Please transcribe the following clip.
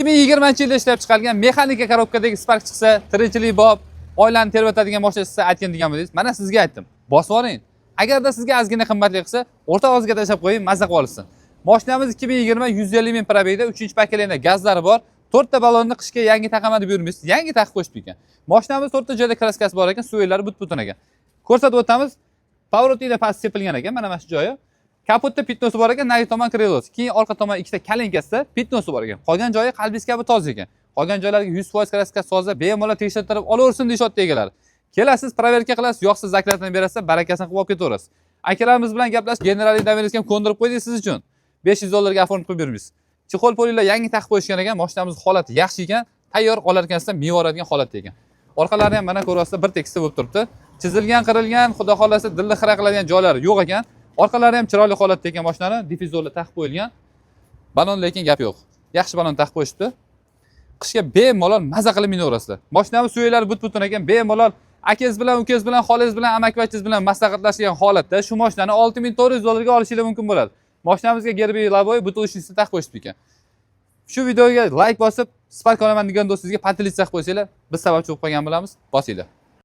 2020-yilda ishlab chiqarilgan mexanika korobkadagi Spark chiqsa, tirikchilik bor, oilani terbatadigan mashina siz aytgan degan bo'ldingiz. Mana sizga aytdim. Bosib oling. Agarda sizga ozgina qimmatli qilsa, o'rta ovozga tashlab qo'ying, mazza qilib olsin. Mashinamiz 2020 150 ming probegda 3-pokoleniya gazlari bor. 4 ta ballonni qishga yangi taqaman deb yurmaysiz. Yangi taqib qo'yishdi ekan. Mashinamiz 4 ta joyda kraskasi bor ekan, suvelari but-butun ekan. Ko'rsatib o'tamiz. Pоворotida past sepilgan ekan, mana shu joyi. Kapotda pitnosi bor ekan, nari tomon krelos. Keyin orqa tomon ikkita kalinkasida pitnosi bor ekan. Qolgan joyi qalbis kabi toza ekan. Qolgan joylarga 100% kraska toza, bemalol tekshirtirib olaversin deyshotdi egalar. Kelasiz, proverka qilasiz, yo'qsiz zaklatini berasiz, barakasini qilib olib ketaverasiz. Akalarimiz bilan gaplashib, generaliy doверенность ham ko'ndirib qo'ydik siz uchun. $500 ga oformib qo'yib beramiz. Chexol polilar yangi taqib qo'yishgan ekan, mashinamiz holati yaxshi ekan, tayyor olarkansiz mevoradigan holatda ekan. Orqalari ham mana ko'ryapsiz, bir tekisda bo'lib turibdi. Chizilgan, qirilgan, xudo xolasa dilni xira qiladigan joylari yo'q ekan. Orqalari ham chiroyli holatda ekan mashinani, difuzorlar taqib qo'yilgan. Balon lekin gap yo'q. Yaxshi balon taqib qo'yishdi. Qishga bemalol maza qilib minaverasizlar. Mashinamiz suyaklari but-butun ekan, bemalol akangiz bilan, ukangiz bilan, xolangiz bilan, amakivachingiz bilan maslahatlashgan holatda shu mashinani $6400 ga olishingiz mumkin bo'ladi. Mashinamizga gerbi laboy butushni taqib qo'yishdi ekan. Shu videoga like bosib, Spark olaman degan do'stingizga podpilitsya qilib qo'ysanglar, biz sababchi bo'lib qolgan bo'lamiz. Bosinglar.